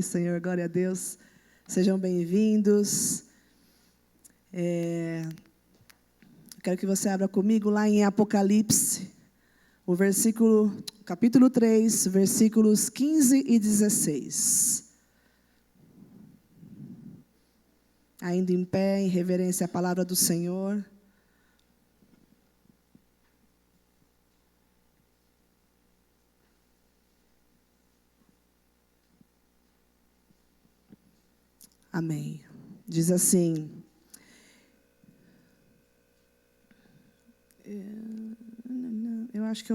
Senhor, glória a Deus. Sejam bem-vindos. Quero que você abra comigo lá em Apocalipse, capítulo 3, versículos 15 e 16. Ainda em pé, em reverência à palavra do Senhor. Amém. Diz assim: eu acho que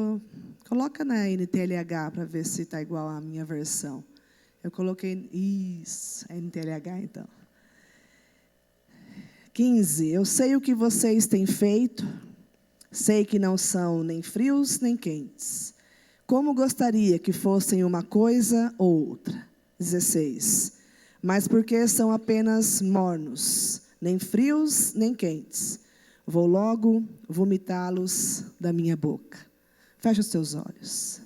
coloca na NTLH para ver se está igual à minha versão. Eu coloquei isso, NTLH então. 15. Eu sei o que vocês têm feito, sei que não são nem frios nem quentes. Como gostaria que fossem uma coisa ou outra. 16. Mas porque são apenas mornos, nem frios nem quentes, vou logo vomitá-los da minha boca. Feche os teus olhos.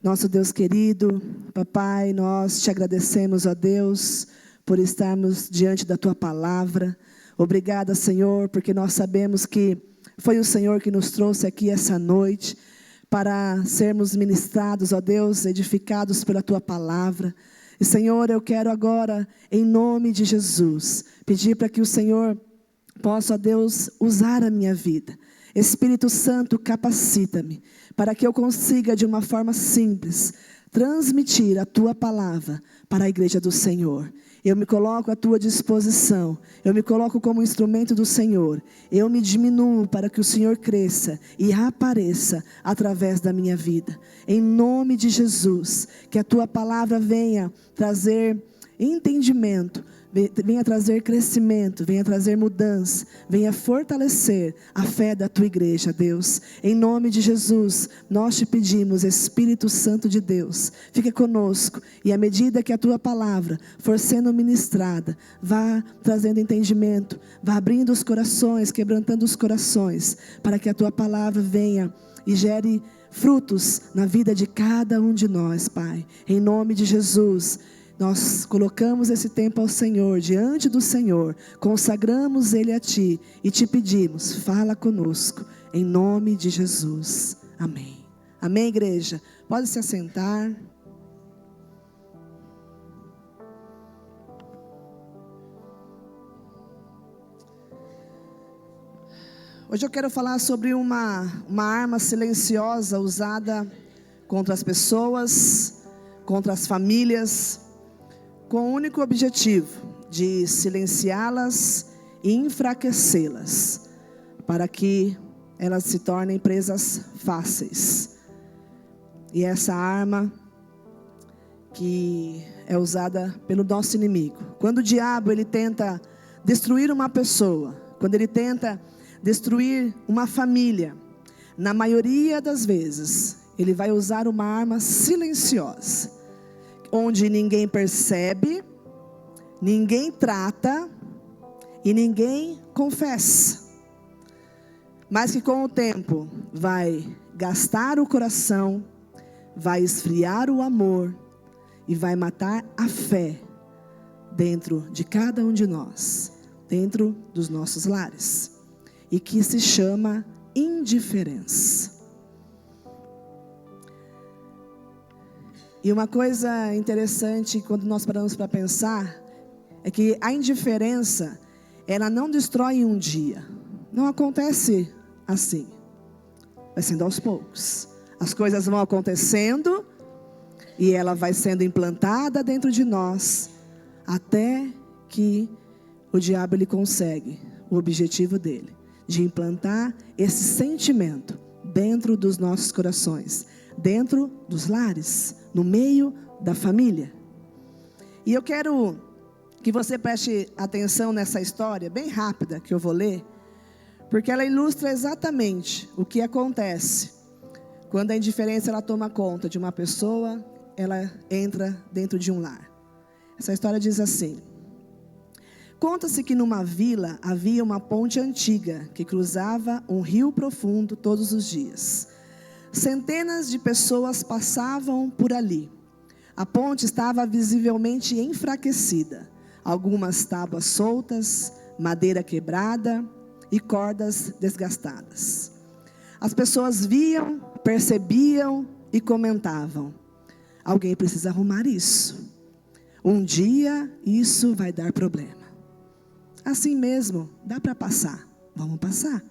Nosso Deus querido, Papai, nós te agradecemos, ó Deus, por estarmos diante da Tua palavra. Obrigada, Senhor, porque nós sabemos que foi o Senhor que nos trouxe aqui essa noite para sermos ministrados, ó Deus, edificados pela Tua palavra. E, Senhor, eu quero agora, em nome de Jesus, pedir para que o Senhor possa, ó Deus, usar a minha vida. Espírito Santo, capacita-me, para que eu consiga, de uma forma simples, transmitir a Tua palavra para a igreja do Senhor. Eu me coloco à Tua disposição, eu me coloco como instrumento do Senhor, eu me diminuo para que o Senhor cresça e apareça através da minha vida. Em nome de Jesus, que a Tua palavra venha trazer entendimento, venha trazer crescimento, venha trazer mudança, venha fortalecer a fé da Tua igreja, Deus. Em nome de Jesus, nós te pedimos, Espírito Santo de Deus, fica conosco, e à medida que a Tua palavra for sendo ministrada, vá trazendo entendimento, vá abrindo os corações, quebrantando os corações, para que a Tua palavra venha e gere frutos na vida de cada um de nós, Pai. Em nome de Jesus, nós colocamos esse tempo ao Senhor, diante do Senhor, consagramos ele a Ti e te pedimos, fala conosco, em nome de Jesus. Amém. Amém, igreja? Pode se assentar. Hoje eu quero falar sobre uma arma silenciosa usada contra as pessoas, contra as famílias, com o único objetivo de silenciá-las e enfraquecê-las, para que elas se tornem presas fáceis. E essa arma que é usada pelo nosso inimigo. Quando o diabo ele tenta destruir uma pessoa, quando ele tenta destruir uma família, na maioria das vezes, ele vai usar uma arma silenciosa, onde ninguém percebe, ninguém trata e ninguém confessa. Mas que com o tempo vai gastar o coração, vai esfriar o amor e vai matar a fé dentro de cada um de nós, dentro dos nossos lares. E que se chama indiferença. E uma coisa interessante, quando nós paramos para pensar, é que a indiferença, ela não destrói em um dia. Não acontece assim. Vai sendo aos poucos. As coisas vão acontecendo e ela vai sendo implantada dentro de nós, até que o diabo ele consegue o objetivo dele, de implantar esse sentimento dentro dos nossos corações, dentro dos lares, no meio da família. E eu quero que você preste atenção nessa história, bem rápida, que eu vou ler, porque ela ilustra exatamente o que acontece quando a indiferença ela toma conta de uma pessoa, ela entra dentro de um lar. Essa história diz assim: conta-se que numa vila havia uma ponte antiga que cruzava um rio profundo todos os dias. Centenas de pessoas passavam por ali. A ponte estava visivelmente enfraquecida. Algumas tábuas soltas, madeira quebrada e cordas desgastadas. As pessoas viam, percebiam e comentavam: alguém precisa arrumar isso. Um dia isso vai dar problema. Assim mesmo, dá para passar. Vamos passar.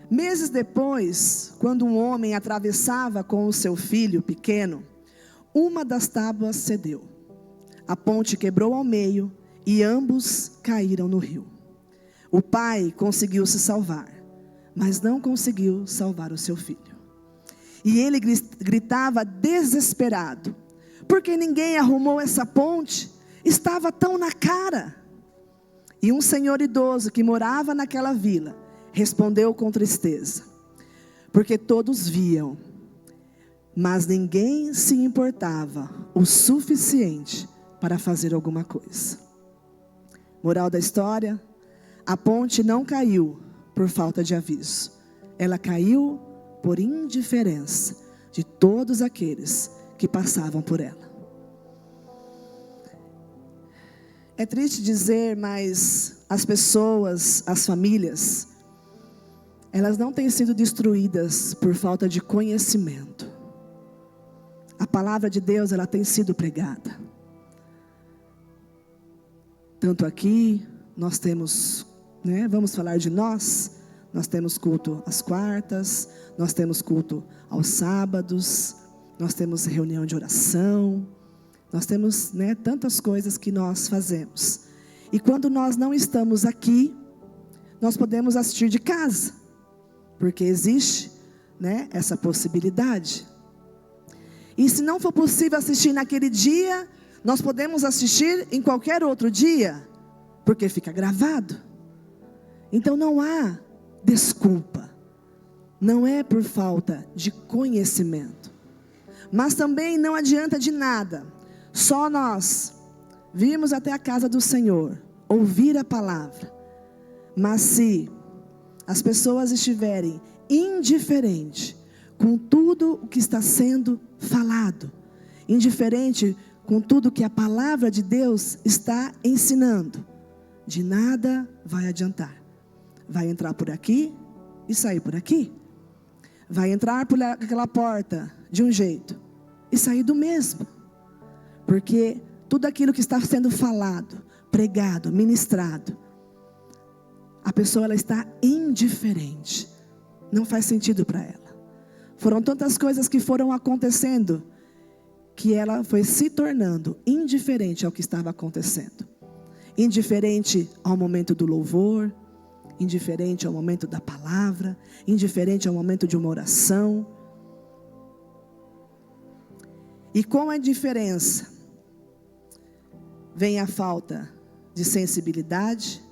Meses depois, quando um homem atravessava com o seu filho pequeno, uma das tábuas cedeu. A ponte quebrou ao meio e ambos caíram no rio. O pai conseguiu se salvar, mas não conseguiu salvar o seu filho. E ele gritava desesperado, porque ninguém arrumou essa ponte, estava tão na cara. E um senhor idoso que morava naquela vila respondeu com tristeza, porque todos viam, mas ninguém se importava o suficiente para fazer alguma coisa. Moral da história: a ponte não caiu por falta de aviso, ela caiu por indiferença de todos aqueles que passavam por ela. É triste dizer, mas as pessoas, as famílias, elas não têm sido destruídas por falta de conhecimento. A palavra de Deus, ela tem sido pregada. Tanto aqui, nós temos, vamos falar de nós temos culto às quartas, nós temos culto aos sábados, nós temos reunião de oração, nós temos tantas coisas que nós fazemos. E quando nós não estamos aqui, nós podemos assistir de casa, porque existe essa possibilidade. E se não for possível assistir naquele dia, nós podemos assistir em qualquer outro dia, porque fica gravado. Então não há desculpa, não é por falta de conhecimento, mas também não adianta de nada só nós virmos até a casa do Senhor, ouvir a palavra, mas se as pessoas estiverem indiferentes com tudo o que está sendo falado, indiferente com tudo que a palavra de Deus está ensinando, de nada vai adiantar. Vai entrar por aqui e sair por aqui. Vai entrar por aquela porta de um jeito e sair do mesmo. Porque tudo aquilo que está sendo falado, pregado, ministrado, a pessoa ela está indiferente. Não faz sentido para ela. Foram tantas coisas que foram acontecendo que ela foi se tornando indiferente ao que estava acontecendo. Indiferente ao momento do louvor, indiferente ao momento da palavra, indiferente ao momento de uma oração. E com a indiferença vem a falta de sensibilidade,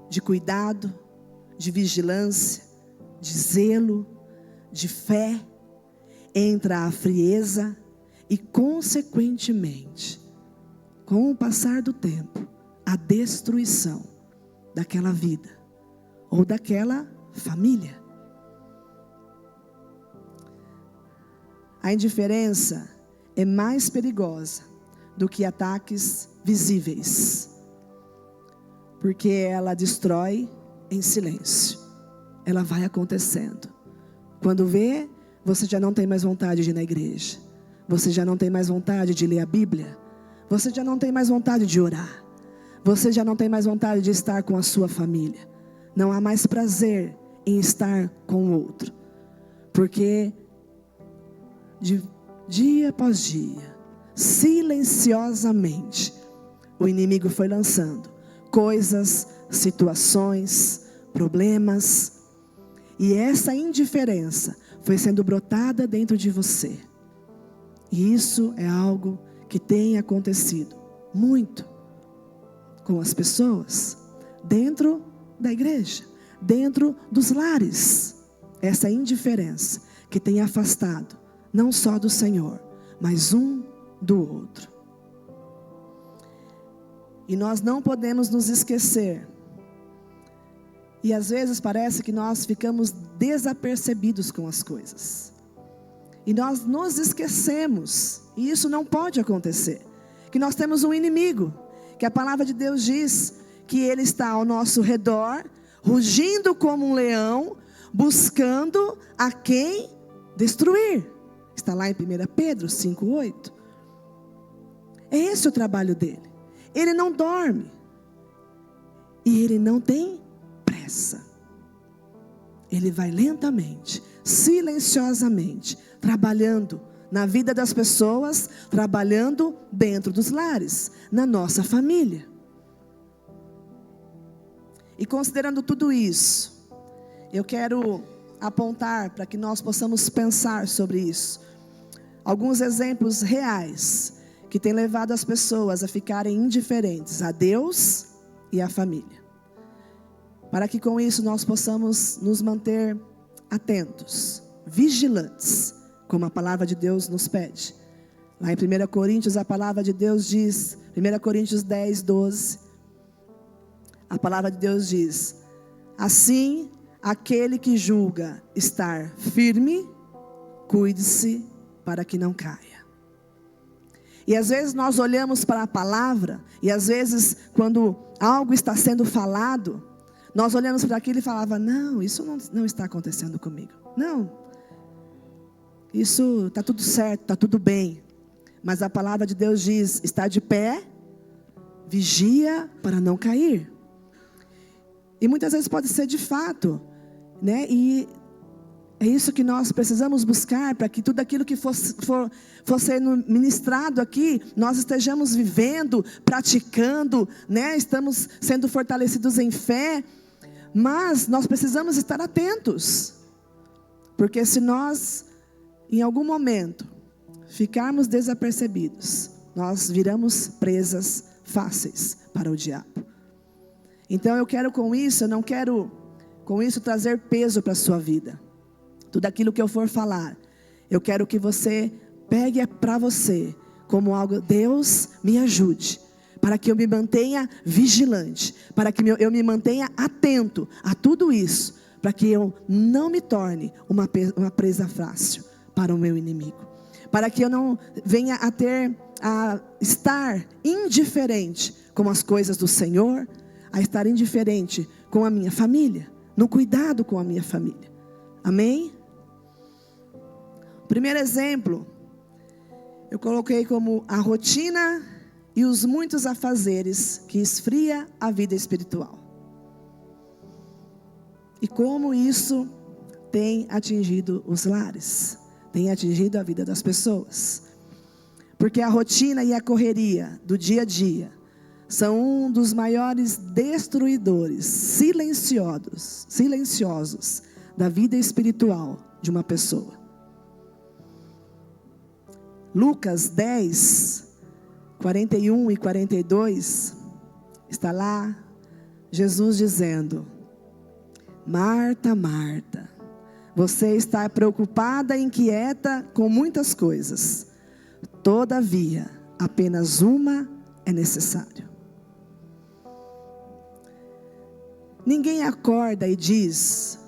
de cuidado, de vigilância, de zelo, de fé. Entra a frieza e, consequentemente, com o passar do tempo, a destruição daquela vida ou daquela família. A indiferença é mais perigosa do que ataques visíveis, porque ela destrói em silêncio. Ela vai acontecendo. Quando vê, você já não tem mais vontade de ir na igreja, você já não tem mais vontade de ler a Bíblia, você já não tem mais vontade de orar, você já não tem mais vontade de estar com a sua família. Não há mais prazer em estar com o outro, porque de dia após dia, silenciosamente, o inimigo foi lançando coisas, situações, problemas, e essa indiferença foi sendo brotada dentro de você. E isso é algo que tem acontecido muito com as pessoas dentro da igreja, dentro dos lares. Essa indiferença que tem afastado não só do Senhor, mas um do outro. E nós não podemos nos esquecer. E às vezes parece que nós ficamos desapercebidos com as coisas. E nós nos esquecemos, e isso não pode acontecer, que nós temos um inimigo, que a palavra de Deus diz que ele está ao nosso redor, rugindo como um leão, buscando a quem destruir. Está lá em 1 Pedro 5:8. É esse o trabalho dele. Ele não dorme. E ele não tem pressa. Ele vai lentamente, silenciosamente, trabalhando na vida das pessoas, trabalhando dentro dos lares, na nossa família. E considerando tudo isso, eu quero apontar para que nós possamos pensar sobre isso. Alguns exemplos reais que têm levado as pessoas a ficarem indiferentes a Deus e à família. Para que com isso nós possamos nos manter atentos, vigilantes, como a palavra de Deus nos pede. Lá em 1 Coríntios, a palavra de Deus diz, 1 Coríntios 10:12, a palavra de Deus diz: assim, aquele que julga estar firme, cuide-se para que não caia. E às vezes nós olhamos para a palavra, e às vezes quando algo está sendo falado, nós olhamos para aquilo e falava: não, isso não está acontecendo comigo. Não, isso está tudo certo, está tudo bem. Mas a palavra de Deus diz: está de pé, vigia para não cair. E muitas vezes pode ser de fato, né? E é isso que nós precisamos buscar, para que tudo aquilo que for sendo ministrado aqui, nós estejamos vivendo, praticando, né? Estamos sendo fortalecidos em fé. Mas nós precisamos estar atentos, porque se nós, em algum momento, ficarmos desapercebidos, nós viramos presas fáceis para o diabo. Então eu quero com isso, eu não quero com isso trazer peso para a sua vida. Tudo aquilo que eu for falar, eu quero que você pegue para você como algo: Deus me ajude, para que eu me mantenha vigilante, para que eu me mantenha atento a tudo isso, para que eu não me torne uma presa fácil para o meu inimigo, para que eu não venha a estar indiferente com as coisas do Senhor, a estar indiferente com a minha família, no cuidado com a minha família. Amém? Primeiro exemplo, eu coloquei como a rotina e os muitos afazeres que esfria a vida espiritual. E como isso tem atingido os lares, tem atingido a vida das pessoas. Porque a rotina e a correria do dia a dia são um dos maiores destruidores silenciosos da vida espiritual de uma pessoa. Lucas 10, 41 e 42, está lá Jesus dizendo: Marta, Marta, você está preocupada e inquieta com muitas coisas, todavia, apenas uma é necessário. Ninguém acorda e diz: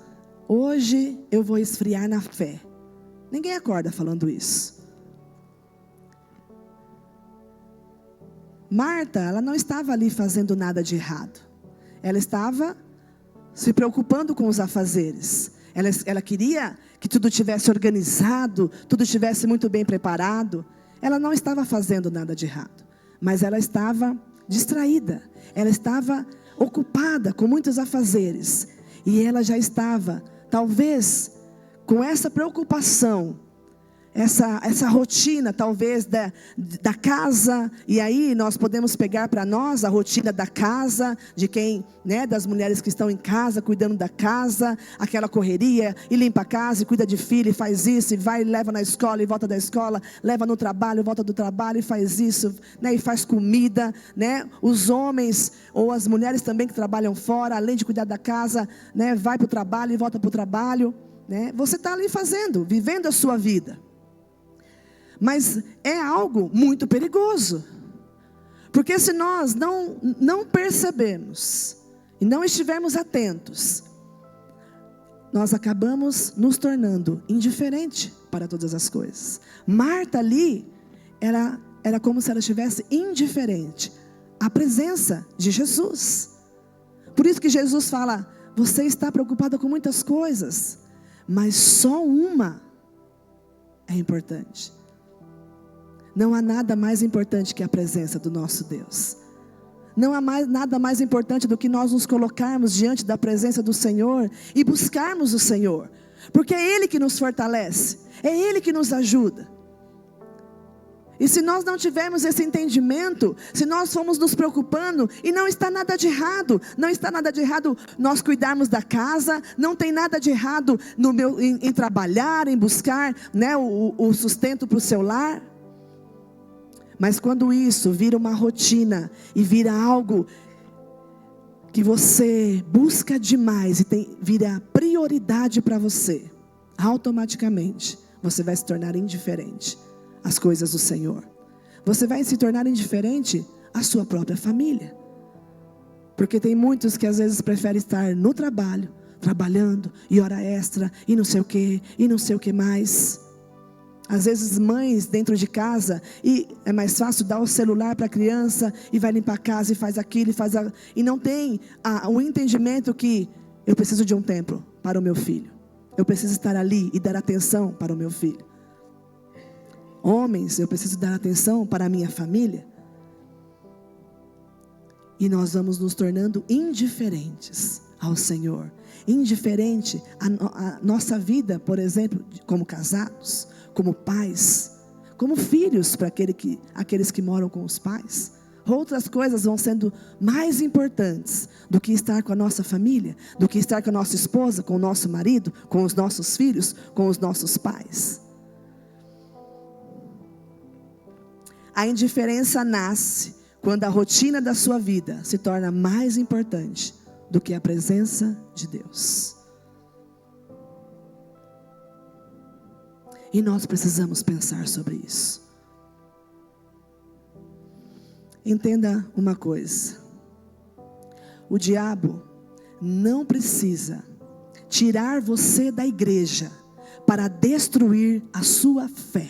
hoje eu vou esfriar na fé. Ninguém acorda falando isso. Marta, ela não estava ali fazendo nada de errado. Ela estava se preocupando com os afazeres. Ela queria que tudo tivesse organizado, tudo estivesse muito bem preparado. Ela não estava fazendo nada de errado, mas ela estava distraída. Ela estava ocupada com muitos afazeres. E ela já estava, talvez, com essa preocupação, essa rotina talvez da casa. E aí nós podemos pegar para nós a rotina da casa, de quem, né, das mulheres que estão em casa, cuidando da casa, aquela correria, e limpa a casa, e cuida de filho, e faz isso, e vai, e leva na escola, e volta da escola, leva no trabalho, volta do trabalho, e faz isso, né, e faz comida, né? Os homens, ou as mulheres também que trabalham fora, além de cuidar da casa, né, vai para o trabalho e volta para o trabalho, né? Você está ali fazendo, vivendo a sua vida. Mas é algo muito perigoso, porque se nós não percebermos e não estivermos atentos nós acabamos nos tornando indiferente para todas as coisas. Marta ali, era como se ela estivesse indiferente à presença de Jesus. Por isso que Jesus fala, você está preocupada com muitas coisas, mas só uma é importante. Não há nada mais importante que a presença do nosso Deus. Não há nada mais importante do que nós nos colocarmos diante da presença do Senhor e buscarmos o Senhor. Porque é Ele que nos fortalece, é Ele que nos ajuda. E se nós não tivermos esse entendimento, se nós formos nos preocupando, e não está nada de errado, não está nada de errado nós cuidarmos da casa, não tem nada de errado em trabalhar, em buscar, né, o sustento para o seu lar. Mas quando isso vira uma rotina e vira algo que você busca demais e vira prioridade para você, automaticamente você vai se tornar indiferente às coisas do Senhor. Você vai se tornar indiferente à sua própria família. Porque tem muitos que às vezes preferem estar no trabalho, trabalhando, e hora extra, e não sei o que mais. Às vezes mães dentro de casa, e é mais fácil dar o celular para a criança, e vai limpar a casa, e faz aquilo, e não tem o entendimento que eu preciso de um tempo para o meu filho. Eu preciso estar ali e dar atenção para o meu filho. Homens, eu preciso dar atenção para a minha família. E nós vamos nos tornando indiferentes ao Senhor. Indiferente à nossa vida, por exemplo, como casados, como pais, como filhos para aqueles que moram com os pais. Outras coisas vão sendo mais importantes do que estar com a nossa família, do que estar com a nossa esposa, com o nosso marido, com os nossos filhos, com os nossos pais. A indiferença nasce quando a rotina da sua vida se torna mais importante do que a presença de Deus. E nós precisamos pensar sobre isso. Entenda uma coisa: o diabo não precisa tirar você da igreja para destruir a sua fé.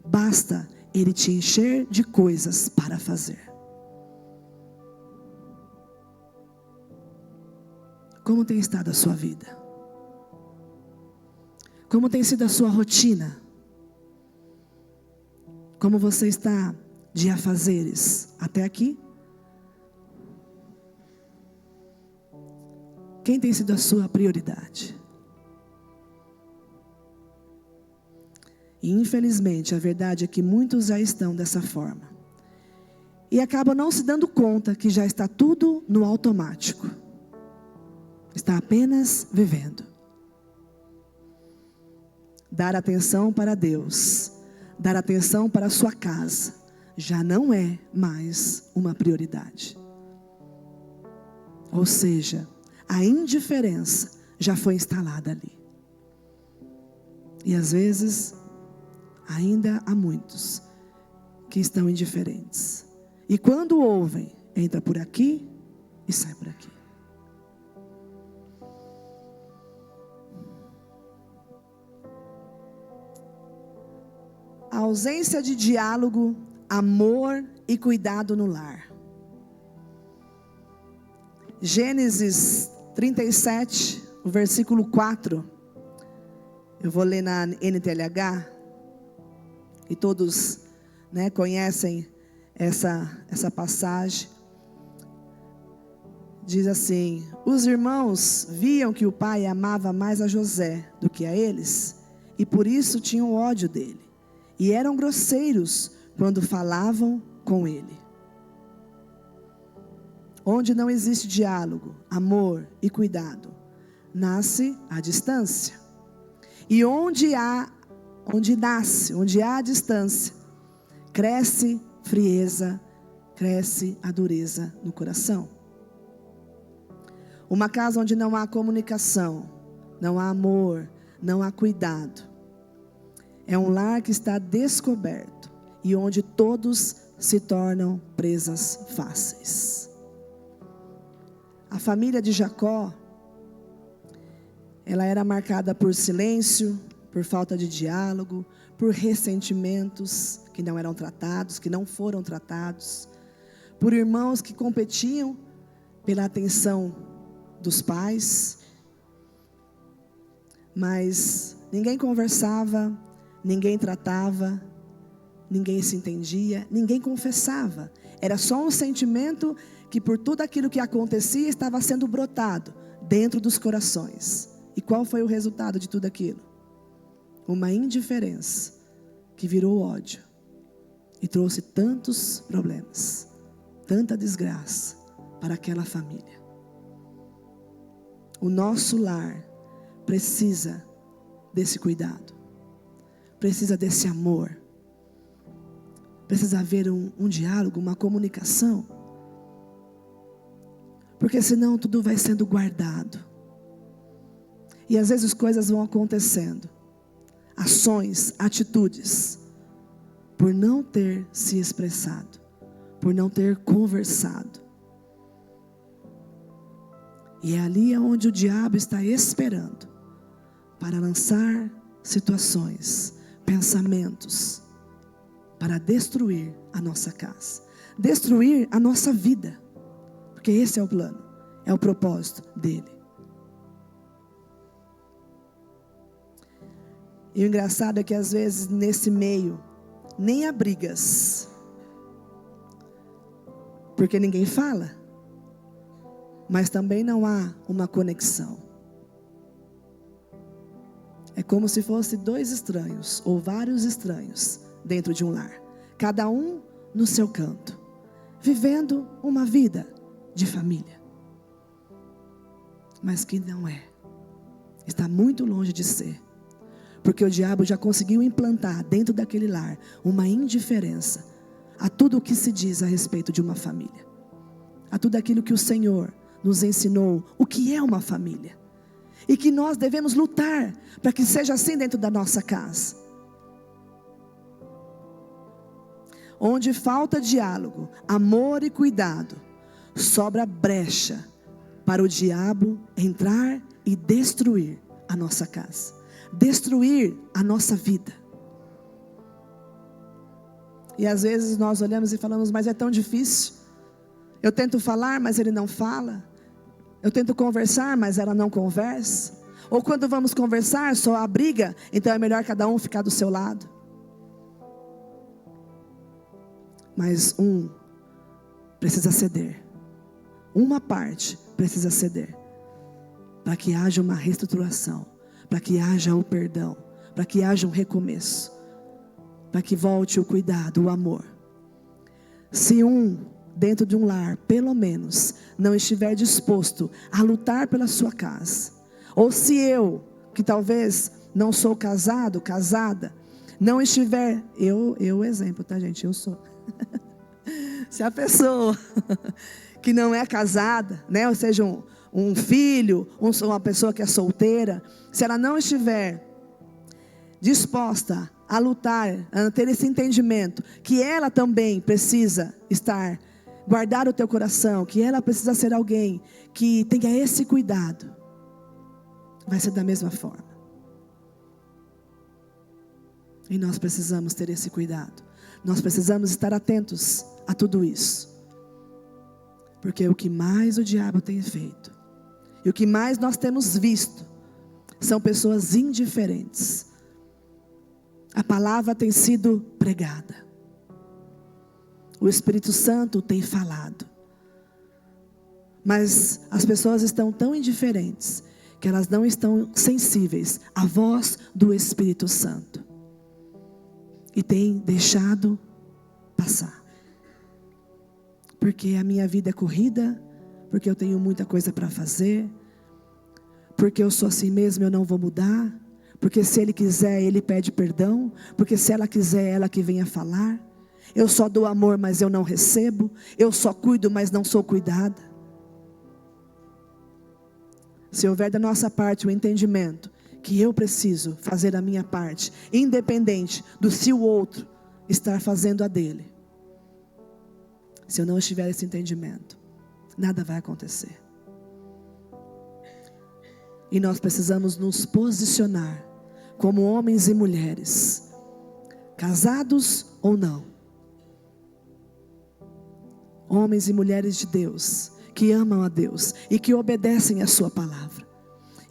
Basta ele te encher de coisas para fazer. Como tem estado a sua vida? Como tem sido a sua rotina? Como você está de afazeres até aqui? Quem tem sido a sua prioridade? E infelizmente a verdade é que muitos já estão dessa forma. E acabam não se dando conta que já está tudo no automático. Está apenas vivendo. Dar atenção para Deus, dar atenção para a sua casa, já não é mais uma prioridade. Ou seja, a indiferença já foi instalada ali. E às vezes, ainda há muitos que estão indiferentes. E quando ouvem, entra por aqui e sai por aqui. A ausência de diálogo, amor e cuidado no lar. Gênesis 37, o versículo 4. Eu vou ler na NTLH. E todos, né, conhecem essa passagem. Diz assim: os irmãos viam que o pai amava mais a José do que a eles, e por isso tinham ódio dele. E eram grosseiros quando falavam com ele. Onde não existe diálogo, amor e cuidado, nasce a distância. E onde há distância, cresce frieza, cresce a dureza no coração. Uma casa onde não há comunicação, não há amor, não há cuidado, é um lar que está descoberto e onde todos se tornam presas fáceis. A família de Jacó ela era marcada por silêncio, por falta de diálogo, por ressentimentos que não eram tratados, que não foram tratados, por irmãos que competiam pela atenção dos pais, mas ninguém conversava, ninguém tratava, ninguém se entendia, ninguém confessava. Era só um sentimento que por tudo aquilo que acontecia estava sendo brotado dentro dos corações. E qual foi o resultado de tudo aquilo? Uma indiferença que virou ódio e trouxe tantos problemas, tanta desgraça para aquela família. O nosso lar precisa desse cuidado, precisa desse amor, precisa haver um diálogo, uma comunicação, porque senão tudo vai sendo guardado. E às vezes coisas vão acontecendo, ações, atitudes, por não ter se expressado, por não ter conversado. E é ali onde o diabo está esperando para lançar situações, pensamentos, para destruir a nossa casa, destruir a nossa vida, porque esse é o plano, é o propósito dele. E o engraçado é que às vezes nesse meio nem há brigas, porque ninguém fala, mas também não há uma conexão. É como se fosse dois estranhos ou vários estranhos dentro de um lar, cada um no seu canto, vivendo uma vida de família, mas que não é, está muito longe de ser, porque o diabo já conseguiu implantar dentro daquele lar uma indiferença a tudo o que se diz a respeito de uma família, a tudo aquilo que o Senhor nos ensinou o que é uma família, e que nós devemos lutar para que seja assim dentro da nossa casa. Onde falta diálogo, amor e cuidado, sobra brecha para o diabo entrar e destruir a nossa casa, destruir a nossa vida. E às vezes nós olhamos e falamos, mas é tão difícil. Eu tento falar, mas ele não fala. Eu tento conversar, mas ela não conversa. Ou quando vamos conversar, só há briga, então é melhor cada um ficar do seu lado. Mas um precisa ceder, uma parte precisa ceder, para que haja uma reestruturação, para que haja o perdão, para que haja um recomeço, para que volte o cuidado, o amor. Se dentro de um lar, pelo menos, não estiver disposto a lutar pela sua casa, ou se eu, que talvez não sou casado, casada, não estiver, eu exemplo, tá gente, eu sou. Se a pessoa que não é casada, né, ou seja, um filho, uma pessoa que é solteira, se ela não estiver disposta a lutar, a ter esse entendimento, que ela também precisa guardar o teu coração, que ela precisa ser alguém que tenha esse cuidado, vai ser da mesma forma. E nós precisamos ter esse cuidado. Nós precisamos estar atentos a tudo isso. Porque o que mais o diabo tem feito, e o que mais nós temos visto, são pessoas indiferentes. A palavra tem sido pregada. O Espírito Santo tem falado. Mas as pessoas estão tão indiferentes, que elas não estão sensíveis à voz do Espírito Santo. E tem deixado passar. Porque a minha vida é corrida, porque eu tenho muita coisa para fazer, porque eu sou assim mesmo, eu não vou mudar, porque se ele quiser, ele pede perdão, porque se ela quiser, ela que venha falar. Eu só dou amor, mas eu não recebo. Eu só cuido, mas não sou cuidada. Se houver da nossa parte o entendimento que eu preciso fazer a minha parte, independente do se o outro estar fazendo a dele, se eu não estiver esse entendimento, nada vai acontecer. E nós precisamos nos posicionar como homens e mulheres, casados ou não, homens e mulheres de Deus, que amam a Deus e que obedecem a sua palavra,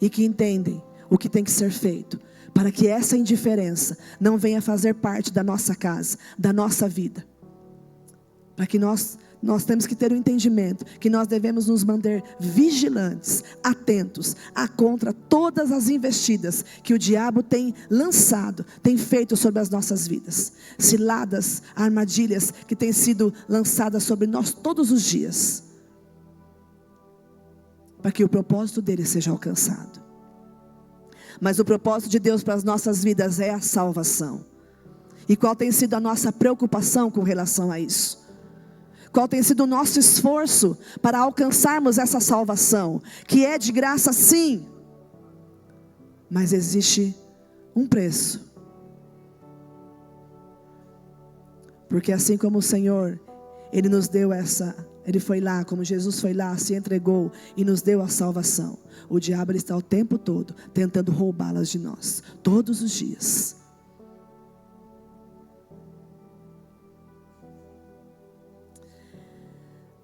e que entendem o que tem que ser feito, para que essa indiferença não venha fazer parte da nossa casa, da nossa vida. Para que nós temos que ter o entendimento que nós devemos nos manter vigilantes, atentos, contra todas as investidas que o diabo tem lançado, tem feito sobre as nossas vidas. Ciladas, armadilhas que têm sido lançadas sobre nós todos os dias, para que o propósito dele seja alcançado. Mas o propósito de Deus para as nossas vidas é a salvação. E qual tem sido a nossa preocupação com relação a isso? Qual tem sido o nosso esforço para alcançarmos essa salvação? Que é de graça, sim, mas existe um preço. Porque assim como o Senhor, Ele nos deu Ele foi lá, como Jesus foi lá, se entregou e nos deu a salvação. O diabo ele está o tempo todo tentando roubá-las de nós, todos os dias.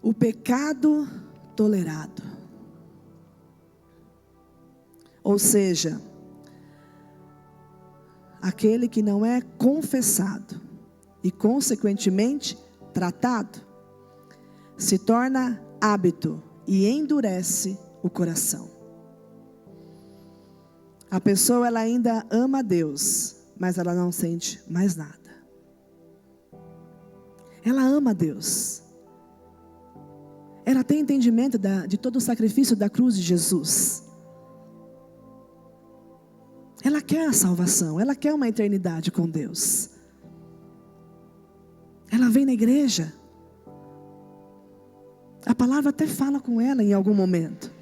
O pecado tolerado, ou seja, aquele que não é confessado e consequentemente tratado, se torna hábito e endurece o coração. A pessoa ela ainda ama a Deus, mas ela não sente mais nada. Ela ama a Deus. Ela tem entendimento de todo o sacrifício da cruz de Jesus. Ela quer a salvação, ela quer uma eternidade com Deus. Ela vem na igreja. A palavra até fala com ela em algum momento.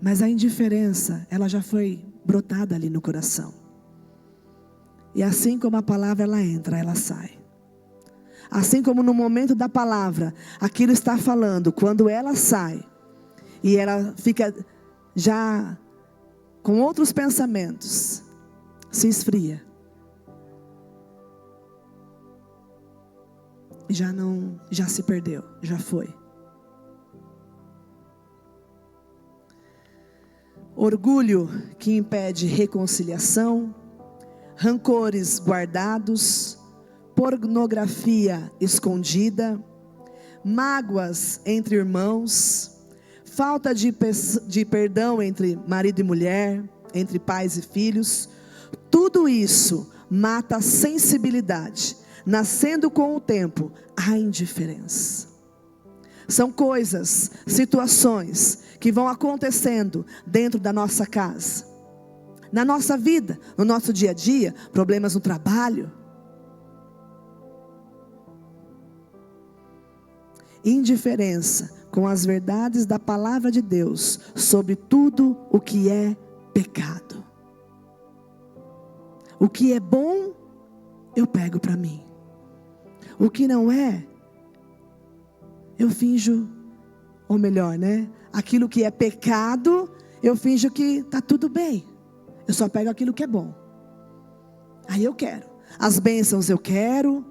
Mas a indiferença, ela já foi brotada ali no coração. E assim como a palavra ela entra, ela sai. Assim como no momento da palavra, aquilo está falando, quando ela sai, e ela fica já com outros pensamentos, se esfria. Já se perdeu, já foi. Orgulho que impede reconciliação, rancores guardados, pornografia escondida, mágoas entre irmãos, falta de perdão entre marido e mulher, entre pais e filhos, tudo isso mata a sensibilidade, nascendo com o tempo a indiferença. São coisas, situações que vão acontecendo dentro da nossa casa, na nossa vida, no nosso dia a dia, problemas no trabalho. Indiferença com as verdades da palavra de Deus sobre tudo o que é pecado. O que é bom, eu pego para mim. O que não é, eu finjo, ou melhor, aquilo que é pecado, eu finjo que está tudo bem. Eu só pego aquilo que é bom. Aí eu quero. As bênçãos eu quero.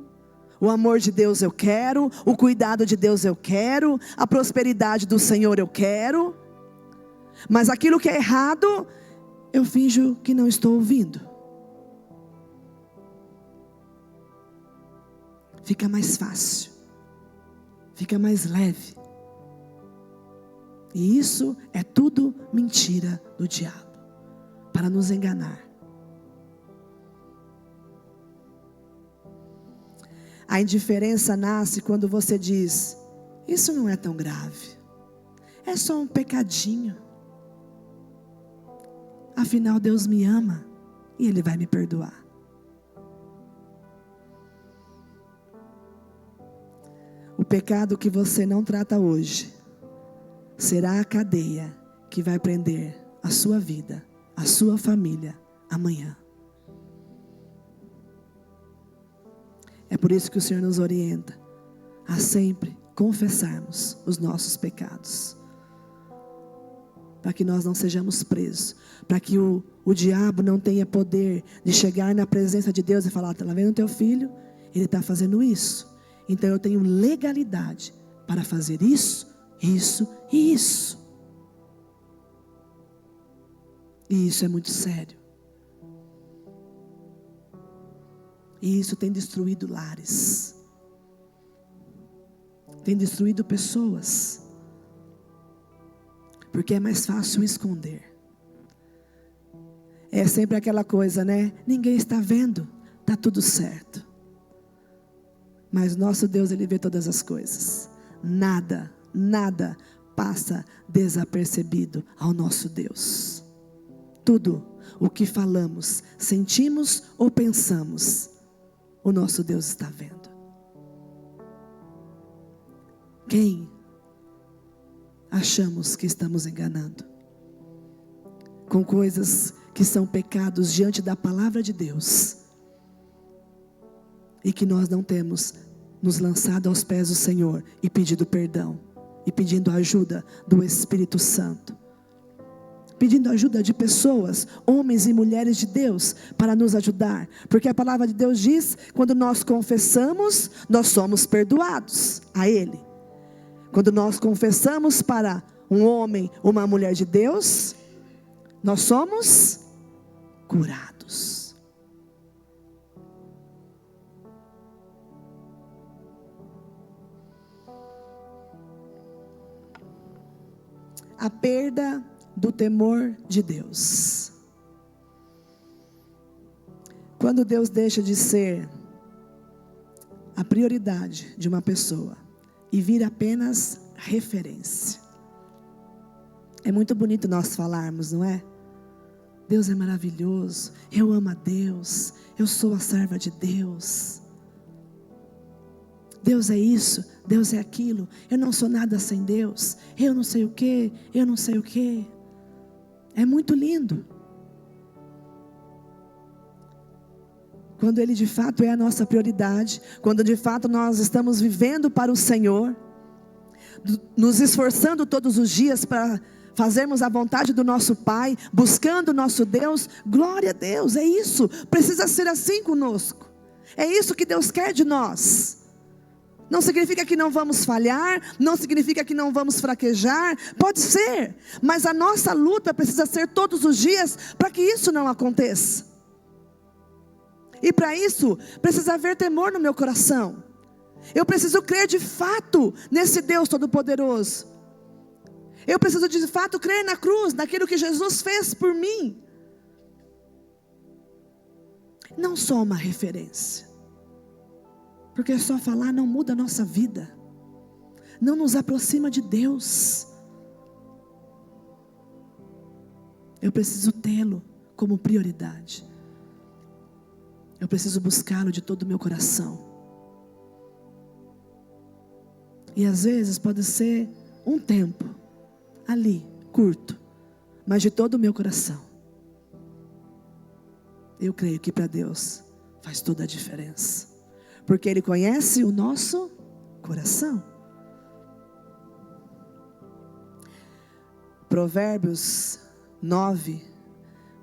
O amor de Deus eu quero. O cuidado de Deus eu quero. A prosperidade do Senhor eu quero. Mas aquilo que é errado, eu finjo que não estou ouvindo. Fica mais fácil. Fica mais leve. E isso é tudo mentira do diabo, para nos enganar. A indiferença nasce quando você diz: isso não é tão grave, é só um pecadinho. Afinal Deus me ama e Ele vai me perdoar. O pecado que você não trata hoje será a cadeia que vai prender a sua vida, a sua família, amanhã. É por isso que o Senhor nos orienta a sempre confessarmos os nossos pecados. para que nós não sejamos presos, para que o diabo não tenha poder de chegar na presença de Deus e falar: está vendo teu filho? Ele está fazendo isso, então eu tenho legalidade para fazer isso, isso e isso. E isso é muito sério. E isso tem destruído lares, tem destruído pessoas, porque é mais fácil esconder. É sempre aquela coisa, né? Ninguém está vendo, está tudo certo. Mas nosso Deus, Ele vê todas as coisas. Nada passa desapercebido ao nosso Deus. Tudo o que falamos, sentimos ou pensamos, o nosso Deus está vendo. Quem achamos que estamos enganando com coisas que são pecados diante da palavra de Deus, e que nós não temos nos lançado aos pés do Senhor e pedido perdão, e pedindo a ajuda do Espírito Santo, pedindo ajuda de pessoas, homens e mulheres de Deus, para nos ajudar, porque a palavra de Deus diz: quando nós confessamos, nós somos perdoados a Ele. Quando nós confessamos para um homem, uma mulher de Deus, nós somos curados. A perda do temor de Deus. Quando Deus deixa de ser a prioridade de uma pessoa e vira apenas referência. É muito bonito nós falarmos, não é? Deus é maravilhoso, eu amo a Deus, eu sou a serva de Deus. Deus é isso, Deus é aquilo, eu não sou nada sem Deus, eu não sei o que, eu não sei o que. É muito lindo. Quando Ele de fato é a nossa prioridade, quando de fato nós estamos vivendo para o Senhor, nos esforçando todos os dias para fazermos a vontade do nosso Pai, buscando o nosso Deus, glória a Deus, é isso, precisa ser assim conosco, é isso que Deus quer de nós. Não significa que não vamos falhar, não significa que não vamos fraquejar, pode ser, mas a nossa luta precisa ser todos os dias, para que isso não aconteça. E para isso, precisa haver temor no meu coração. Eu preciso crer de fato nesse Deus Todo-Poderoso. Eu preciso de fato crer na cruz, naquilo que Jesus fez por mim. Não só uma referência. Porque só falar não muda a nossa vida. Não nos aproxima de Deus. Eu preciso tê-lo como prioridade. Eu preciso buscá-lo de todo o meu coração. E às vezes pode ser um tempo, ali, curto, mas de todo o meu coração. Eu creio que para Deus faz toda a diferença. Porque Ele conhece o nosso coração. Provérbios 9,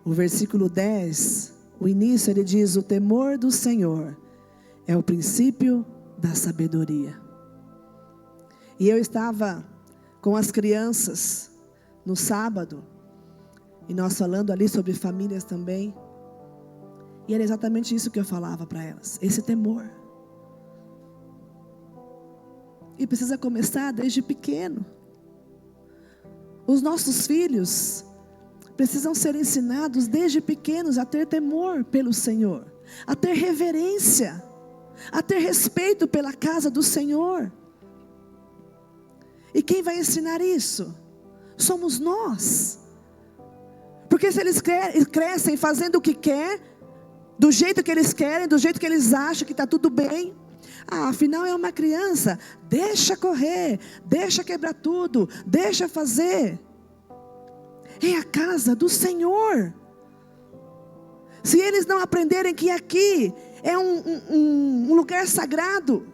o versículo 10, o início ele diz: o temor do Senhor é o princípio da sabedoria. E eu estava com as crianças no sábado, e nós falando ali sobre famílias também, e era exatamente isso que eu falava para elas, esse temor. E precisa começar desde pequeno. Os nossos filhos precisam ser ensinados desde pequenos a ter temor pelo Senhor, a ter reverência, a ter respeito pela casa do Senhor. E quem vai ensinar isso? Somos nós. Porque se eles crescem fazendo o que quer, do jeito que eles querem, do jeito que eles acham que está tudo bem, afinal é uma criança, deixa correr, deixa quebrar tudo, deixa fazer. É a casa do Senhor. Se eles não aprenderem que aqui é um lugar sagrado,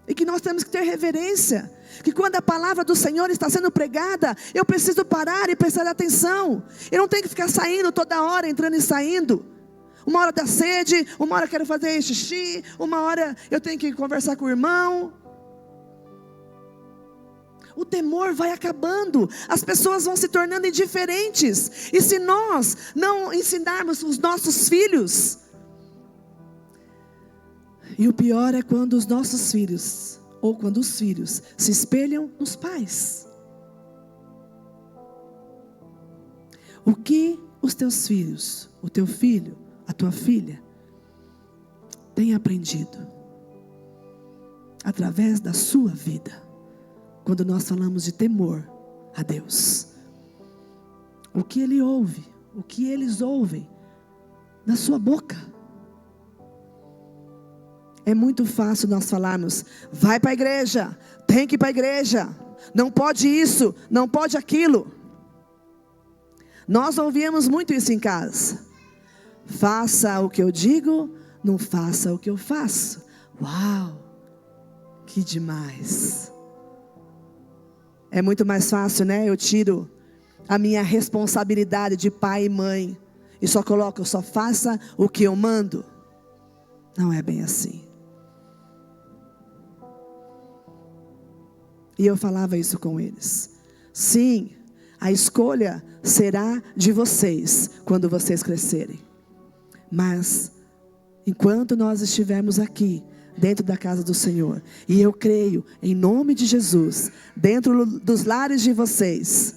e que nós temos que ter reverência, Que quando a palavra do Senhor está sendo pregada, eu preciso parar e prestar atenção. Eu não tenho que ficar saindo toda hora, entrando e saindo. Uma hora dá sede, uma hora eu quero fazer xixi, uma hora eu tenho que conversar com o irmão. O temor vai acabando, as pessoas vão se tornando indiferentes. E se nós não ensinarmos os nossos filhos, e o pior é quando os nossos filhos, ou quando os filhos se espelham nos pais. O que os teus filhos, o teu filho, a tua filha, tem aprendido através da sua vida, quando nós falamos de temor a Deus? O que ele ouve, o que eles ouvem da sua boca? É muito fácil nós falarmos: vai para a igreja, tem que ir para a igreja, não pode isso, não pode aquilo. Nós ouvimos muito isso em casa. Faça o que eu digo, não faça o que eu faço. Uau, que demais. É muito mais fácil, né? Eu tiro a minha responsabilidade de pai e mãe e só coloco: só faça o que eu mando. Não é bem assim. E eu falava isso com eles. Sim, a escolha será de vocês quando vocês crescerem. Mas enquanto nós estivermos aqui, dentro da casa do Senhor, e eu creio, em nome de Jesus, dentro dos lares de vocês,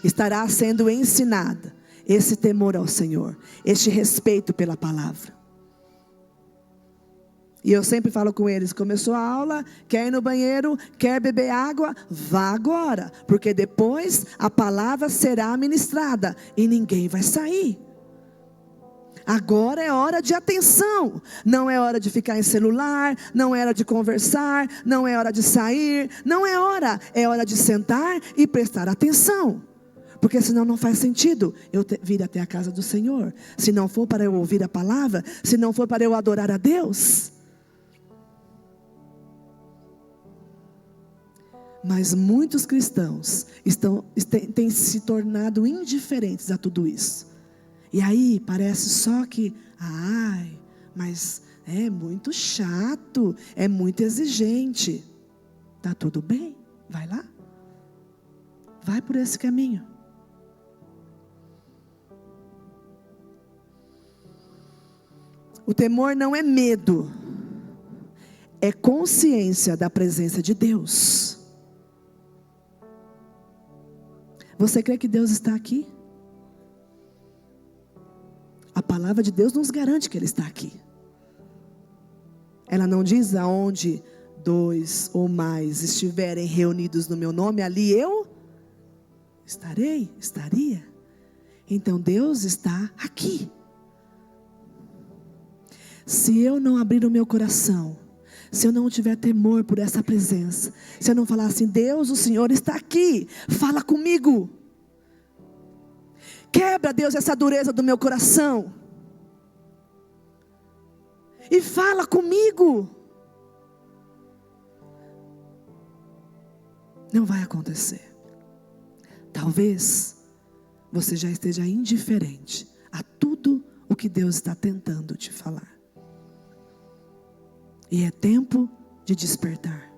estará sendo ensinada esse temor ao Senhor, este respeito pela palavra. E eu sempre falo com eles: começou a aula, quer ir no banheiro, quer beber água, vá agora, porque depois a palavra será ministrada e ninguém vai sair. Agora é hora de atenção, não é hora de ficar em celular, não é hora de conversar, não é hora de sair, não é hora de sentar e prestar atenção. Porque senão não faz sentido eu vir até a casa do Senhor, se não for para eu ouvir a palavra, se não for para eu adorar a Deus. Mas muitos cristãos têm se tornado indiferentes a tudo isso. E aí parece só que, mas é muito chato, é muito exigente. Tá tudo bem, vai lá. Vai por esse caminho. O temor não é medo, é consciência da presença de Deus. Você crê que Deus está aqui? A palavra de Deus nos garante que Ele está aqui. Ela não diz: aonde 2 ou mais estiverem reunidos no meu nome, ali eu estaria. Então Deus está aqui. Se eu não abrir o meu coração, se eu não tiver temor por essa presença, se eu não falar assim: Deus, o Senhor está aqui, fala comigo. Quebra, Deus, essa dureza do meu coração. E fala comigo. Não vai acontecer. Talvez você já esteja indiferente a tudo o que Deus está tentando te falar. E é tempo de despertar.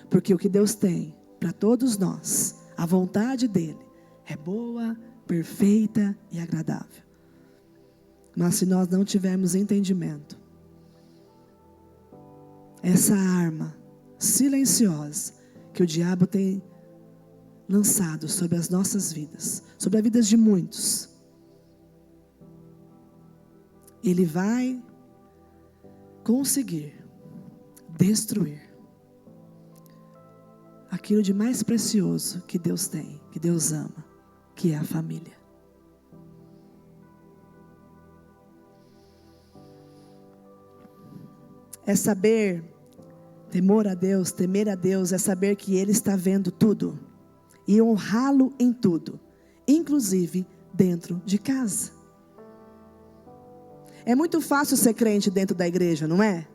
Porque o que Deus tem para todos nós, a vontade dEle, é boa, perfeita e agradável. Mas se nós não tivermos entendimento, essa arma silenciosa que o diabo tem lançado sobre as nossas vidas, sobre as vidas de muitos, ele vai conseguir destruir aquilo de mais precioso que Deus tem, que Deus ama, que é a família. É saber, temor a Deus, temer a Deus, é saber que Ele está vendo tudo e honrá-lo em tudo, inclusive dentro de casa. É muito fácil ser crente dentro da igreja, não é?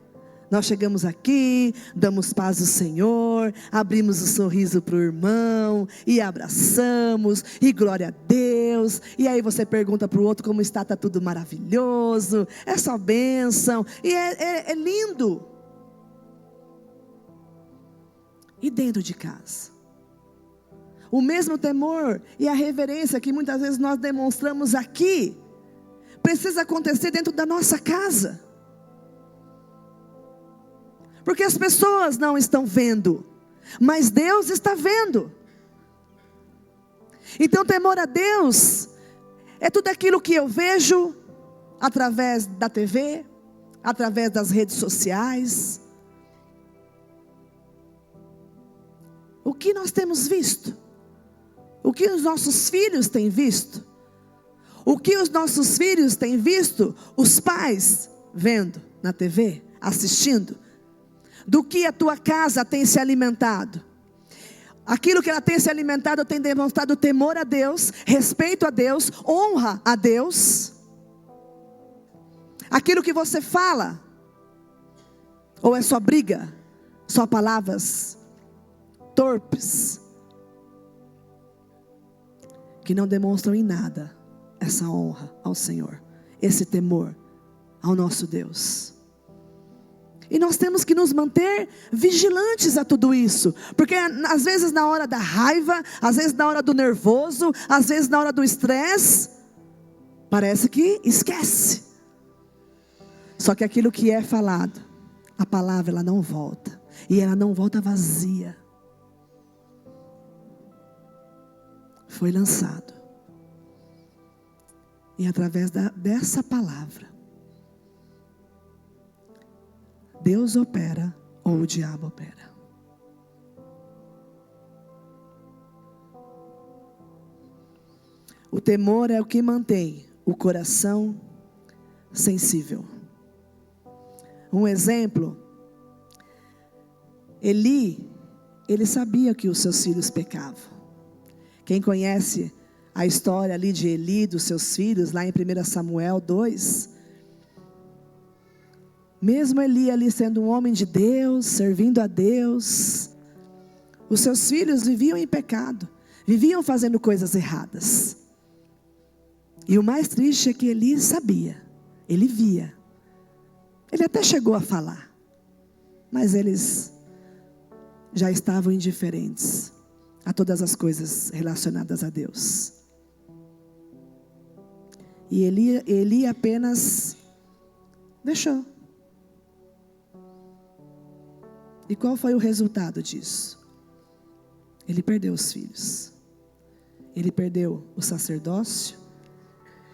Nós chegamos aqui, damos paz ao Senhor, abrimos o sorriso para o irmão, e abraçamos, e glória a Deus. E aí você pergunta para o outro como está tudo maravilhoso, é só bênção, e é lindo. E dentro de casa? O mesmo temor e a reverência que muitas vezes nós demonstramos aqui, precisa acontecer dentro da nossa casa. Porque as pessoas não estão vendo, mas Deus está vendo. Então temor a Deus é tudo aquilo que eu vejo através da TV, através das redes sociais. O que nós temos visto? O que os nossos filhos têm visto? O que os nossos filhos têm visto? Os pais vendo na TV, assistindo. Do que a tua casa tem se alimentado? Aquilo que ela tem se alimentado tem demonstrado temor a Deus, respeito a Deus, honra a Deus? Aquilo que você fala, ou é só briga, só palavras torpes, que não demonstram em nada essa honra ao Senhor, esse temor ao nosso Deus? E nós temos que nos manter vigilantes a tudo isso. Porque às vezes na hora da raiva, às vezes na hora do nervoso, às vezes na hora do estresse, parece que esquece. Só que aquilo que é falado, a palavra ela não volta. E ela não volta vazia. Foi lançado. E através dessa palavra, Deus opera ou o diabo opera. O temor é o que mantém o coração sensível. Um exemplo, Eli, ele sabia que os seus filhos pecavam. Quem conhece a história ali de Eli, dos seus filhos, lá em 1 Samuel 2, mesmo Eli ali sendo um homem de Deus, servindo a Deus, os seus filhos viviam em pecado, viviam fazendo coisas erradas. E o mais triste é que Eli sabia, ele via, ele até chegou a falar, mas eles já estavam indiferentes a todas as coisas relacionadas a Deus. E Eli apenas deixou. E qual foi o resultado disso? Ele perdeu os filhos. Ele perdeu o sacerdócio.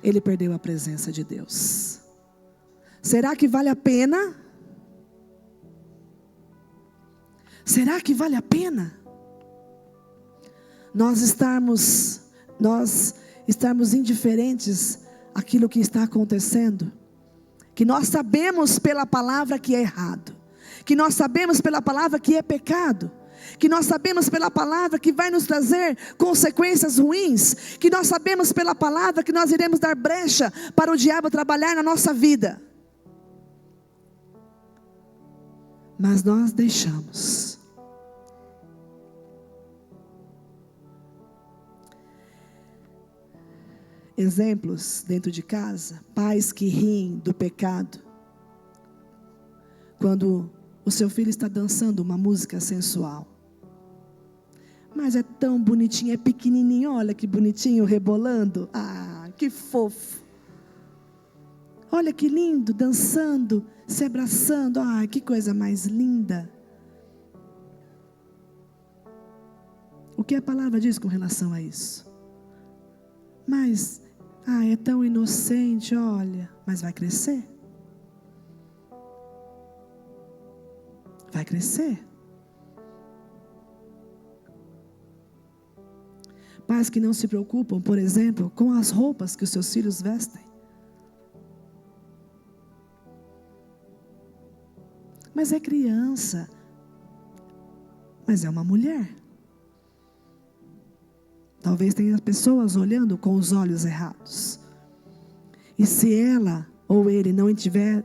Ele perdeu a presença de Deus. Será que vale a pena? Será que vale a pena nós estarmos indiferentes àquilo que está acontecendo? Que nós sabemos pela palavra que é errado. Que nós sabemos pela palavra que é pecado. Que nós sabemos pela palavra que vai nos trazer consequências ruins. Que nós sabemos pela palavra que nós iremos dar brecha para o diabo trabalhar na nossa vida. Mas nós deixamos. Exemplos dentro de casa, pais que riem do pecado. Quando o seu filho está dançando uma música sensual. Mas é tão bonitinho, é pequenininho, olha que bonitinho, rebolando. Ah, que fofo. Olha que lindo, dançando, se abraçando. Ah, que coisa mais linda. O que a palavra diz com relação a isso? Mas, é tão inocente, olha, mas vai crescer. Vai crescer. Pais que não se preocupam, por exemplo, com as roupas que os seus filhos vestem. Mas é criança. Mas é uma mulher. Talvez tenha pessoas olhando com os olhos errados. E se ela ou ele não tiver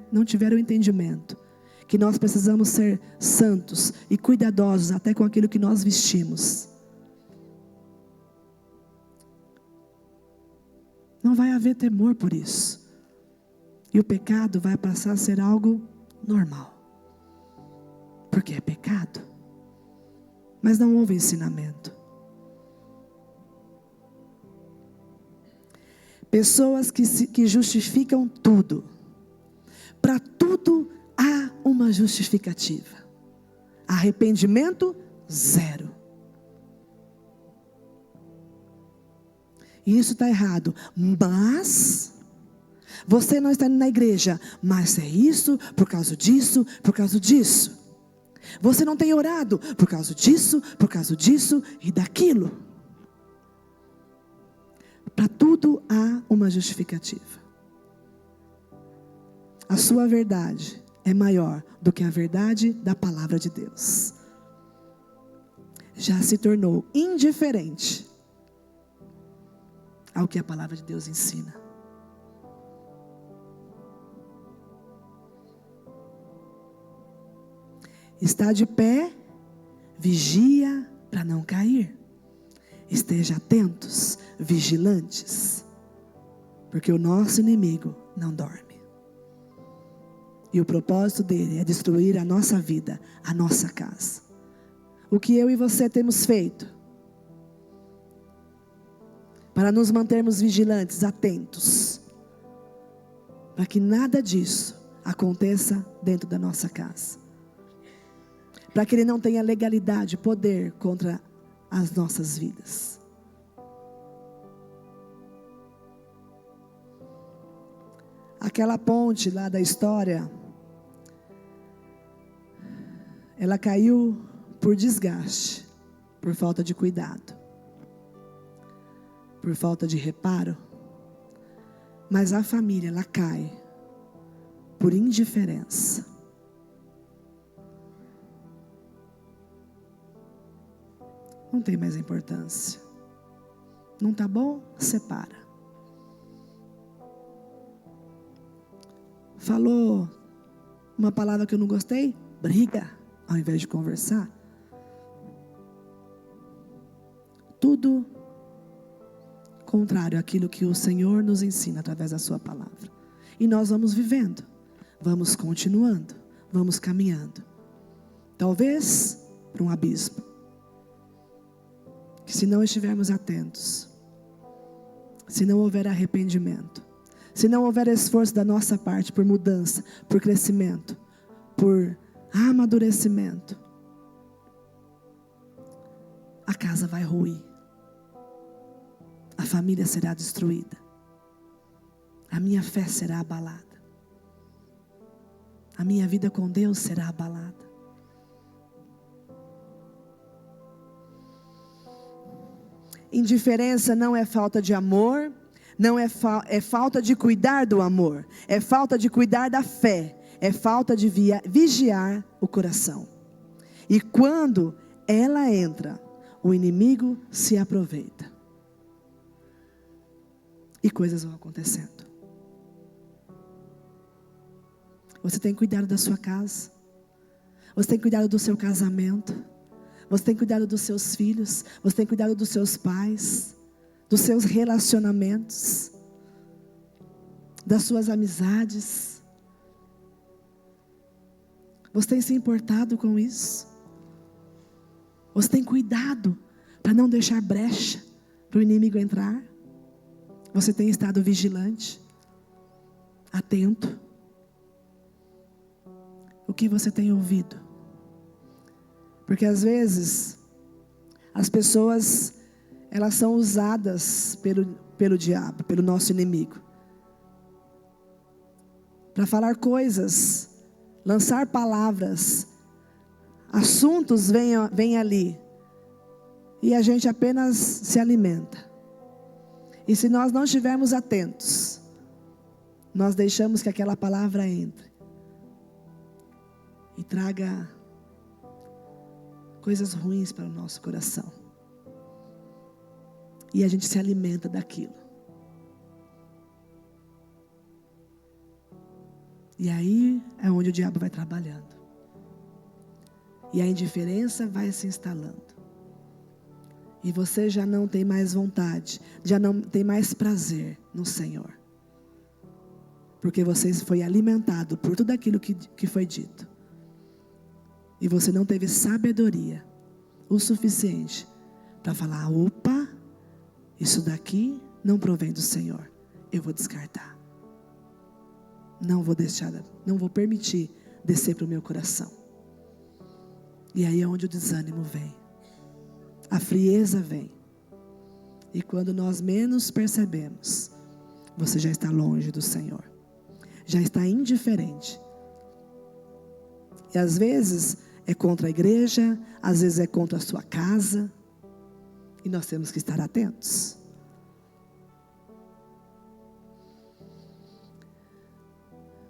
o entendimento que nós precisamos ser santos e cuidadosos até com aquilo que nós vestimos. Não vai haver temor por isso. E o pecado vai passar a ser algo normal. Porque é pecado. Mas não houve ensinamento. Pessoas que justificam tudo. Para tudo há uma justificativa. Arrependimento, zero. E isso está errado. Mas você não está indo na igreja. Mas é isso, por causa disso, por causa disso. Você não tem orado por causa disso e daquilo. Para tudo há uma justificativa. A sua verdade é maior do que a verdade da palavra de Deus. Já se tornou indiferente ao que a palavra de Deus ensina. Está de pé, vigia para não cair. Esteja atentos, vigilantes, porque o nosso inimigo não dorme. E o propósito dele é destruir a nossa vida, a nossa casa. O que eu e você temos feito para nos mantermos vigilantes, atentos, para que nada disso aconteça dentro da nossa casa, para que ele não tenha legalidade, poder contra as nossas vidas. Aquela ponte lá da história, ela caiu por desgaste, por falta de cuidado, por falta de reparo. Mas a família, ela cai por indiferença. Não tem mais importância. Não está bom? Separa. Falou uma palavra que eu não gostei? Briga, ao invés de conversar. Tudo contrário àquilo que o Senhor nos ensina através da sua palavra. E nós vamos vivendo, vamos continuando, vamos caminhando. Talvez para um abismo. Que se não estivermos atentos, se não houver arrependimento, se não houver esforço da nossa parte por mudança, por crescimento, por amadurecimento, a casa vai ruir. A família será destruída. A minha fé será abalada. A minha vida com Deus será abalada. Indiferença não é falta de amor, não é falta de cuidar do amor, é falta de cuidar da fé, é falta de vigiar o coração. E quando ela entra, o inimigo se aproveita. E coisas vão acontecendo. Você tem cuidado da sua casa, você tem cuidado do seu casamento, você tem cuidado dos seus filhos, você tem cuidado dos seus pais, dos seus relacionamentos, das suas amizades. Você tem se importado com isso? Você tem cuidado para não deixar brecha para o inimigo entrar? Você tem estado vigilante, atento? O que você tem ouvido? Porque às vezes, as pessoas, elas são usadas pelo diabo, pelo nosso inimigo, para falar coisas, lançar palavras, assuntos vêm ali, e a gente apenas se alimenta. E se nós não estivermos atentos, nós deixamos que aquela palavra entre e traga coisas ruins para o nosso coração. E a gente se alimenta daquilo. E aí é onde o diabo vai trabalhando. E a indiferença vai se instalando. E você já não tem mais vontade, já não tem mais prazer no Senhor. Porque você foi alimentado por tudo aquilo que foi dito. E você não teve sabedoria o suficiente para falar: opa, isso daqui não provém do Senhor. Eu vou descartar. Não vou deixar, não vou permitir descer para o meu coração. E aí é onde o desânimo vem. A frieza vem. E quando nós menos percebemos, você já está longe do Senhor. Já está indiferente. E às vezes é contra a igreja, às vezes é contra a sua casa. E nós temos que estar atentos.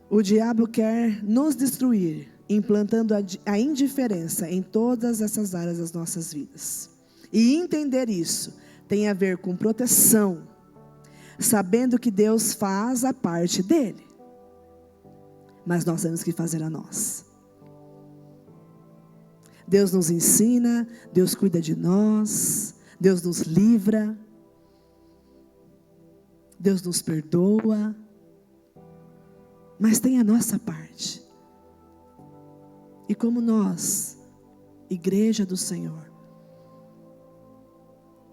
O diabo quer nos destruir, implantando a indiferença em todas essas áreas das nossas vidas. E entender isso tem a ver com proteção, sabendo que Deus faz a parte dele. Mas nós temos que fazer a nossa. Deus nos ensina, Deus cuida de nós, Deus nos livra, Deus nos perdoa, mas tem a nossa parte. E como nós, igreja do Senhor,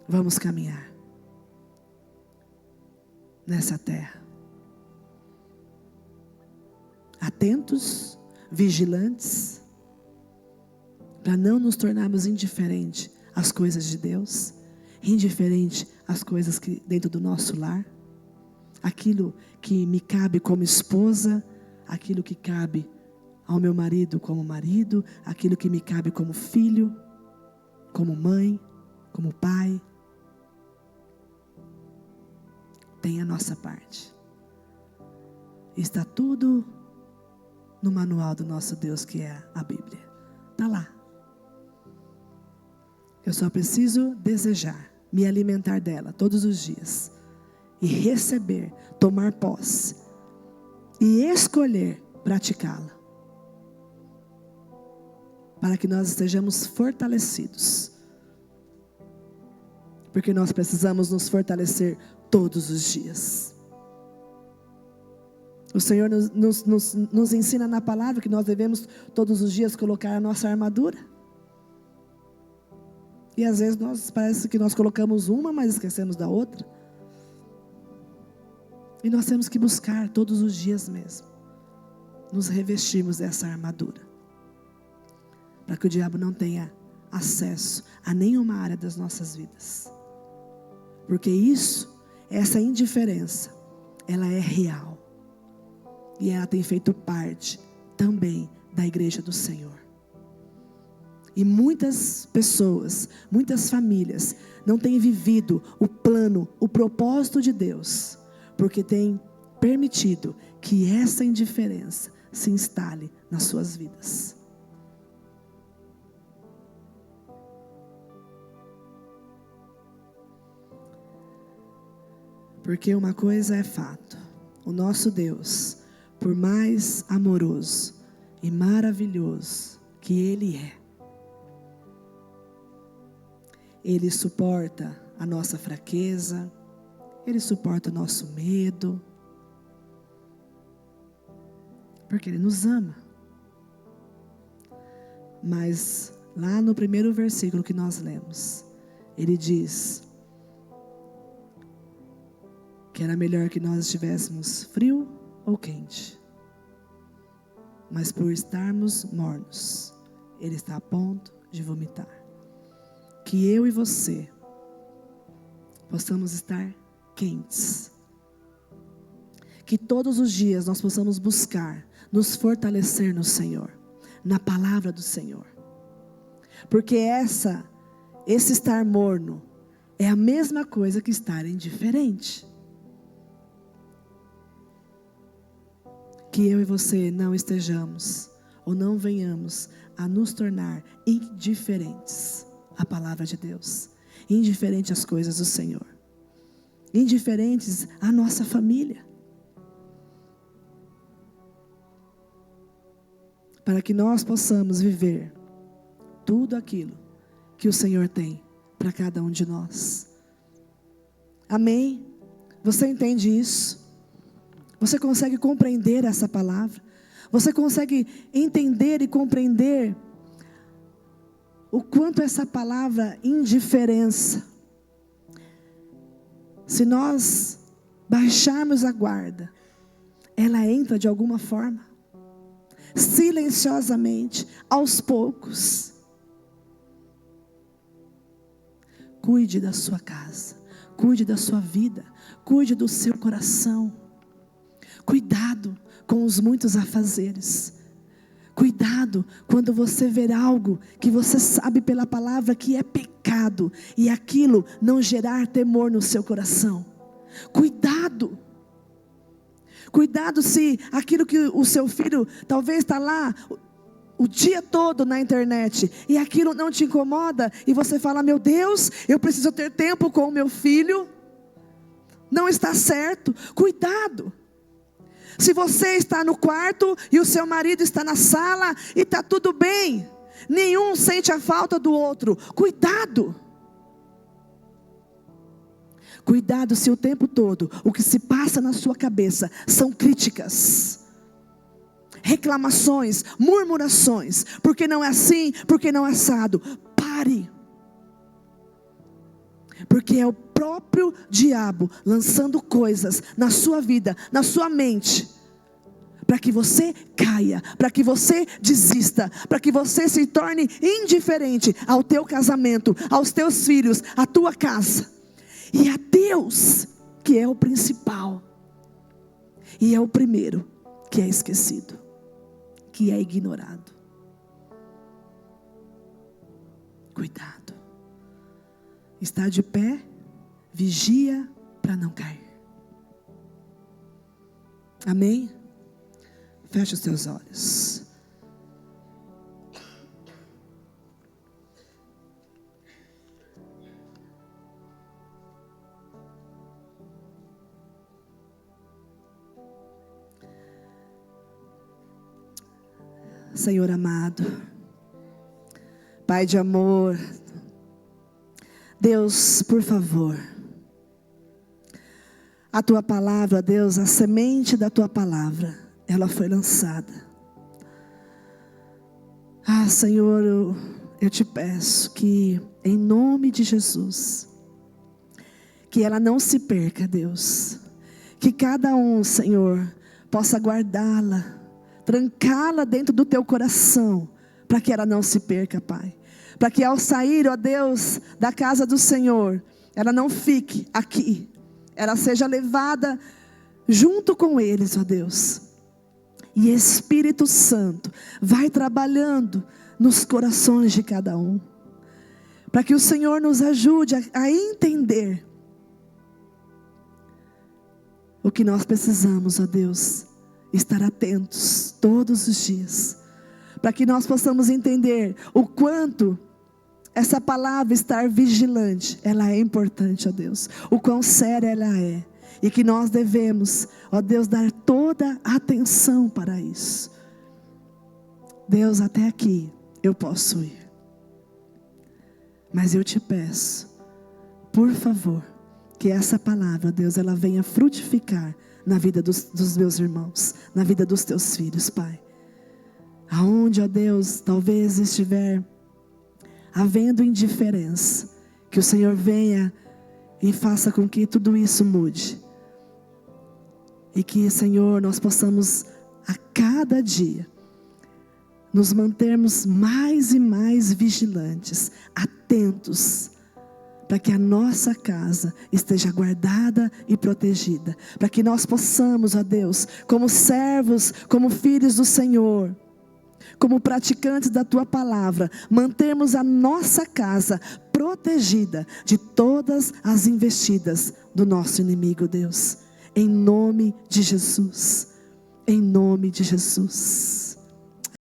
vamos caminhar nessa terra, atentos, vigilantes, para não nos tornarmos indiferentes às coisas de Deus, indiferente às coisas que dentro do nosso lar, aquilo que me cabe como esposa, aquilo que cabe ao meu marido como marido, aquilo que me cabe como filho, como mãe, como pai. Tem a nossa parte. Está tudo no manual do nosso Deus, que é a Bíblia. Está lá. Eu só preciso desejar, me alimentar dela todos os dias. E receber, tomar posse. E escolher praticá-la. Para que nós estejamos fortalecidos. Porque nós precisamos nos fortalecer todos os dias. O Senhor nos ensina na palavra que nós devemos todos os dias colocar a nossa armadura. E às vezes parece que nós colocamos uma, mas esquecemos da outra. E nós temos que buscar todos os dias mesmo nos revestirmos dessa armadura, para que o diabo não tenha acesso a nenhuma área das nossas vidas. Porque essa indiferença, ela é real. E ela tem feito parte também da igreja do Senhor. E muitas pessoas, muitas famílias não têm vivido o plano, o propósito de Deus, porque têm permitido que essa indiferença se instale nas suas vidas. Porque uma coisa é fato: o nosso Deus, por mais amoroso e maravilhoso que Ele é, Ele suporta a nossa fraqueza, Ele suporta o nosso medo, porque Ele nos ama. Mas lá no primeiro versículo que nós lemos, Ele diz que era melhor que nós estivéssemos frio ou quente. Mas por estarmos mornos, Ele está a ponto de vomitar. Que eu e você possamos estar quentes. Que todos os dias nós possamos buscar nos fortalecer no Senhor, na palavra do Senhor. Porque esse estar morno é a mesma coisa que estar indiferente. Que eu e você não estejamos ou não venhamos a nos tornar indiferentes à palavra de Deus, indiferentes às coisas do Senhor, indiferentes à nossa família, para que nós possamos viver tudo aquilo que o Senhor tem para cada um de nós. Amém? Você entende isso? Você consegue compreender essa palavra? Você consegue entender e compreender o quanto essa palavra indiferença? Se nós baixarmos a guarda, ela entra de alguma forma, silenciosamente, aos poucos. Cuide da sua casa, cuide da sua vida, cuide do seu coração. Cuidado com os muitos afazeres. Cuidado quando você ver algo que você sabe pela palavra que é pecado, e aquilo não gerar temor no seu coração. Cuidado. Cuidado se aquilo que o seu filho talvez está lá o dia todo na internet, e aquilo não te incomoda, e você fala: meu Deus, eu preciso ter tempo com o meu filho. Não está certo. Cuidado. Se você está no quarto e o seu marido está na sala e está tudo bem, nenhum sente a falta do outro. Cuidado. Cuidado se o tempo todo o que se passa na sua cabeça são críticas, reclamações, murmurações. Porque não é assim, porque não é assado. Pare. Porque é o próprio diabo lançando coisas na sua vida, na sua mente, para que você caia, para que você desista, para que você se torne indiferente ao teu casamento, aos teus filhos, à tua casa, e a Deus, que é o principal, e é o primeiro que é esquecido, que é ignorado. Cuidado. Está de pé, vigia para não cair. Amém? Feche os teus olhos. Senhor amado, Pai de amor, Deus, por favor, a tua palavra, Deus, a semente da tua palavra, ela foi lançada. Senhor, eu te peço que, em nome de Jesus, que ela não se perca, Deus. Que cada um, Senhor, possa guardá-la, trancá-la dentro do teu coração, para que ela não se perca, Pai. Para que ao sair, ó Deus, da casa do Senhor, ela não fique aqui, ela seja levada junto com eles, ó Deus. E Espírito Santo vai trabalhando nos corações de cada um, para que o Senhor nos ajude a entender o que nós precisamos, ó Deus, estar atentos todos os dias, para que nós possamos entender o quanto essa palavra estar vigilante, ela é importante, ó Deus, o quão séria ela é, e que nós devemos, ó Deus, dar toda a atenção para isso. Deus, até aqui eu posso ir, mas eu te peço, por favor, que essa palavra, Deus, ela venha frutificar na vida dos meus irmãos, na vida dos teus filhos, Pai. Aonde, ó Deus, talvez estiver havendo indiferença, que o Senhor venha e faça com que tudo isso mude. E que, Senhor, nós possamos a cada dia nos mantermos mais e mais vigilantes, atentos, para que a nossa casa esteja guardada e protegida, para que nós possamos, ó Deus, como servos, como filhos do Senhor, como praticantes da tua palavra, mantermos a nossa casa protegida de todas as investidas do nosso inimigo, Deus, em nome de Jesus, em nome de Jesus.